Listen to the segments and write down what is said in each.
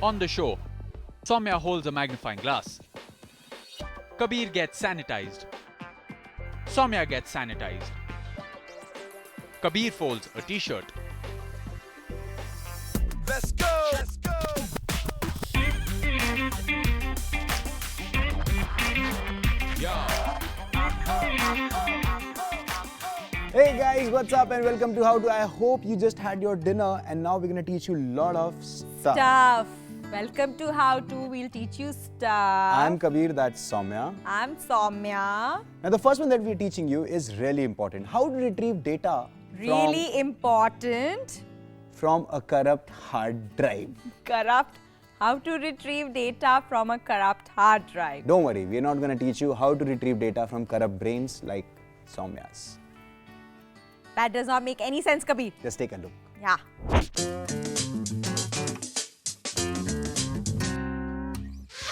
On the show, Saumya holds a magnifying glass. Kabir gets sanitized. Saumya gets sanitized. Kabir folds a t-shirt. Let's go! Let's go! Hey guys, what's up and welcome to How To. I hope you just had your dinner and now we're gonna teach you a lot of stuff. Welcome to How To. We'll teach you stuff. I'm Kabir, that's Saumya. I'm Saumya. Now the first one that we're teaching you is really important. How to retrieve data Really important. from a corrupt hard drive. Corrupt. How to retrieve data from a corrupt hard drive. Don't worry, we're not gonna teach you how to retrieve data from corrupt brains like Saumya's. That does not make any sense, Kabir. Just take a look. Yeah.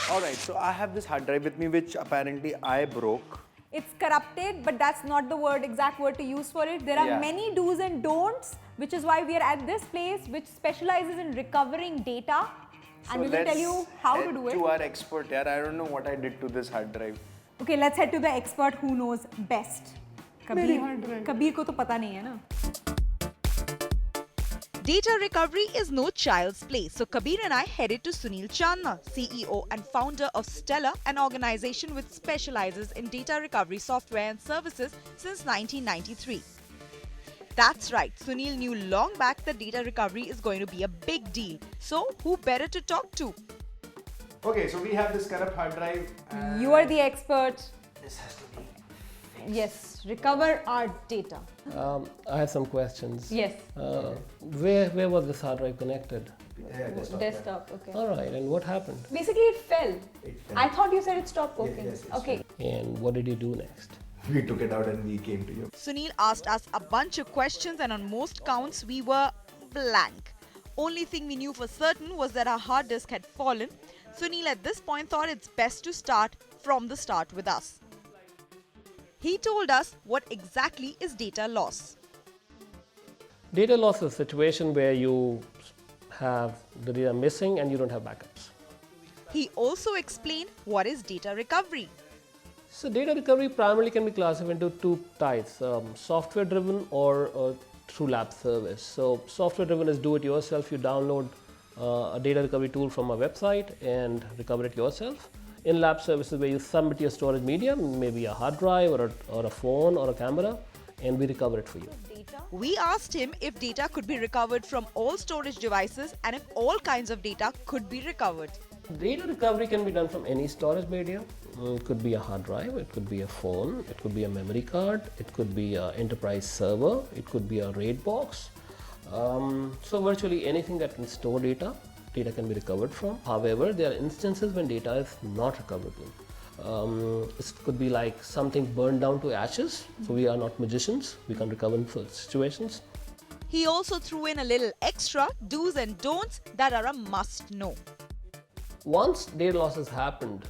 Alright, so I have this hard drive with me which apparently I broke. It's corrupted, but that's not the exact word to use for it. There are Yeah. many do's and don'ts, which is why we are at this place, which specializes in recovering data. And we will tell you how to do it. To our expert here, I don't know what I did to this hard drive. Okay, let's head to the expert who knows best. Kabir को तो पता नहीं है ना. Data recovery is no child's play, so Kabir and I headed to Sunil Chandna, CEO and founder of Stellar, an organization which specializes in data recovery software and services since 1993. That's right, Sunil knew long back that data recovery is going to be a big deal. So, who better to talk to? Okay, so we have this corrupt hard drive. And You are the expert. this has to be. Yes, recover our data. I have some questions. Yes. Where was this hard drive connected? Desktop, okay. All right, and what happened? Basically, it fell. I thought you said it stopped working. Okay. And what did you do next? We took it out and we came to you. Sunil asked us a bunch of questions, and on most counts, we were blank. Only thing we knew for certain was that our hard disk had fallen. Sunil at this point thought it's best to start from the start with us. He told us what exactly is data loss. Data loss is a situation where you have the data missing and you don't have backups. He also explained what is data recovery. So data recovery primarily can be classified into two types, software driven or through lab service. So software driven is do it yourself. You download a data recovery tool from a website and recover it yourself. In lab services where you submit your storage medium, maybe a hard drive or a phone or a camera, and we recover it for you. We asked him if data could be recovered from all storage devices and if all kinds of data could be recovered. Data recovery can be done from any storage medium. It could be a hard drive, it could be a phone, it could be a memory card, it could be an enterprise server, it could be a RAID box. So virtually anything that can store data can be recovered from. However, there are instances when data is not recoverable. It could be like something burned down to ashes. So we are not magicians. We can recover in such situations. He also threw in a little extra do's and don'ts that are a must know. Once data loss has happened,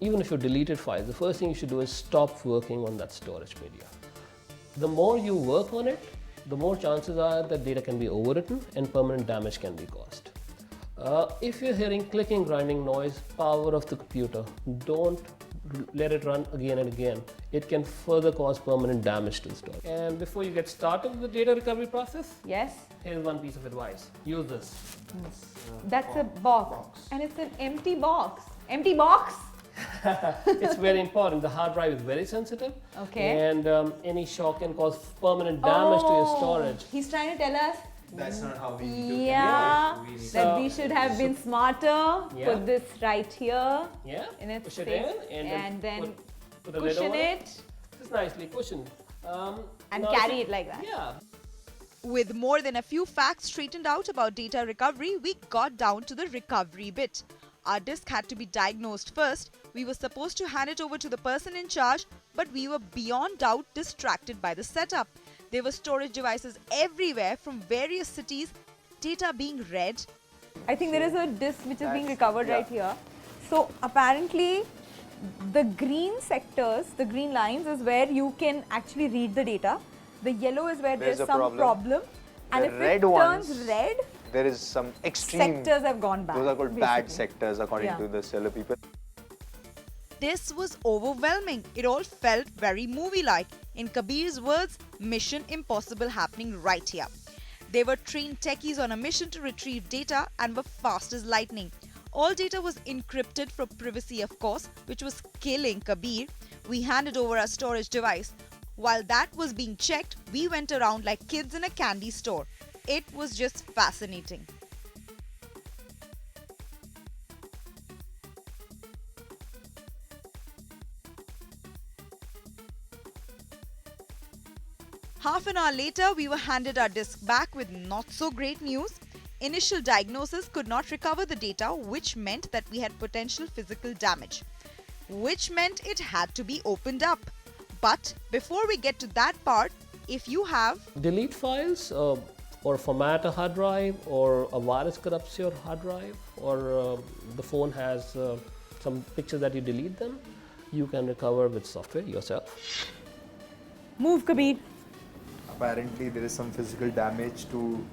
even if you deleted files, the first thing you should do is stop working on that storage media. The more you work on it, the more chances are that data can be overwritten and permanent damage can be caused. If you're hearing clicking, grinding noise, power of the computer, don't let it run again and again. It can further cause permanent damage to the storage. And before you get started with the data recovery process, Yes. here's one piece of advice. Use this. That's a box. And it's an empty box. Empty box? It's very important. The hard drive is very sensitive. Okay. And any shock can cause permanent damage to your storage. He's trying to tell us, That's not how we that we should have been smarter. Yeah. Put this right here. Yeah. In its push it place. in And then put the lid cushion over it. Just nicely cushion. And now carry it like that. Yeah. With more than a few facts straightened out about data recovery, we got down to the recovery bit. Our disk had to be diagnosed first. We were supposed to hand it over to the person in charge, but we were beyond doubt distracted by the setup. There were storage devices everywhere from various cities, data being read. I think there is a disk which is being recovered right here. So apparently the green sectors, the green lines is where you can actually read the data. The yellow is where there's a some problem. And The if red it turns ones, red, there is some extreme... Sectors have gone bad. Those are called bad basically. sectors according Yeah. to the cellular people. This was overwhelming. It all felt very movie-like. In Kabir's words, mission impossible happening right here. They were trained techies on a mission to retrieve data and were fast as lightning. All data was encrypted for privacy, of course, which was killing Kabir. We handed over our storage device. While that was being checked, we went around like kids in a candy store. It was just fascinating. Half an hour later, we were handed our disk back with not so great news. Initial diagnosis could not recover the data, which meant that we had potential physical damage, which meant it had to be opened up. But before we get to that part, if you have Delete files or format a hard drive, or a virus corrupts your hard drive, or the phone has some pictures that you delete them, you can recover with software yourself. Move, Kabir. Apparently, there is some physical damage to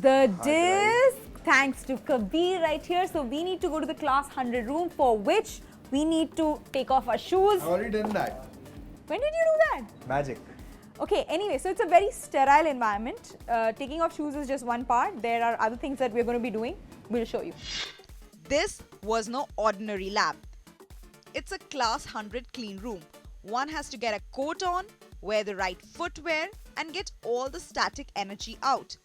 The drive. disc, thanks to Kabir right here. So we need to go to the class 100 room, for which we need to take off our shoes. I've already done that. When did you do that? Magic. Okay, anyway, so it's a very sterile environment. Taking off shoes is just one part. There are other things that we're going to be doing. We'll show you. this was no ordinary lab. It's a class 100 clean room. One has to get a coat on, wear the right footwear, and get all the static energy out.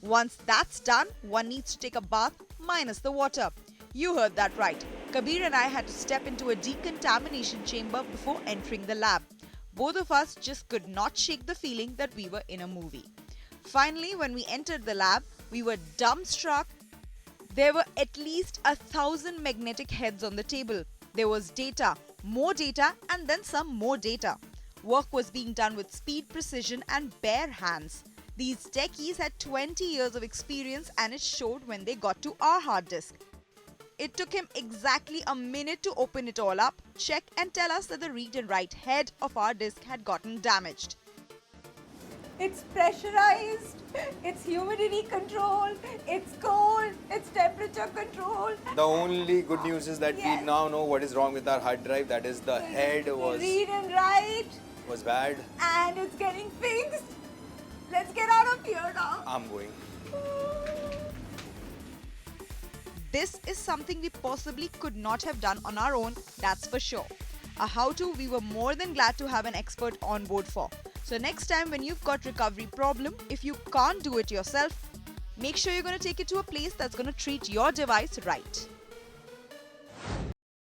Once that's done, one needs to take a bath minus the water. You heard that right. Kabir and I had to step into a decontamination chamber before entering the lab. Both of us just could not shake the feeling that we were in a movie. Finally, when we entered the lab, we were dumbstruck. There were at least 1,000 magnetic heads on the table. There was data, and then some more data. Work was being done with speed, precision, and bare hands. These techies had 20 years of experience, and it showed when they got to our hard disk. It took him exactly a minute to open it all up, check, and tell us that the read and write head of our disk had gotten damaged. It's pressurized, it's humidity controlled, it's cold, it's temperature controlled. The only good news is that Yes. we now know what is wrong with our hard drive. That is, the head Read and write, was bad. and it's getting fixed. Let's get out of here now. I'm going. This is something we possibly could not have done on our own, that's for sure. A how-to we were more than glad to have an expert on board for. So next time when you've got recovery problem, if you can't do it yourself, make sure you're going to take it to a place that's going to treat your device right.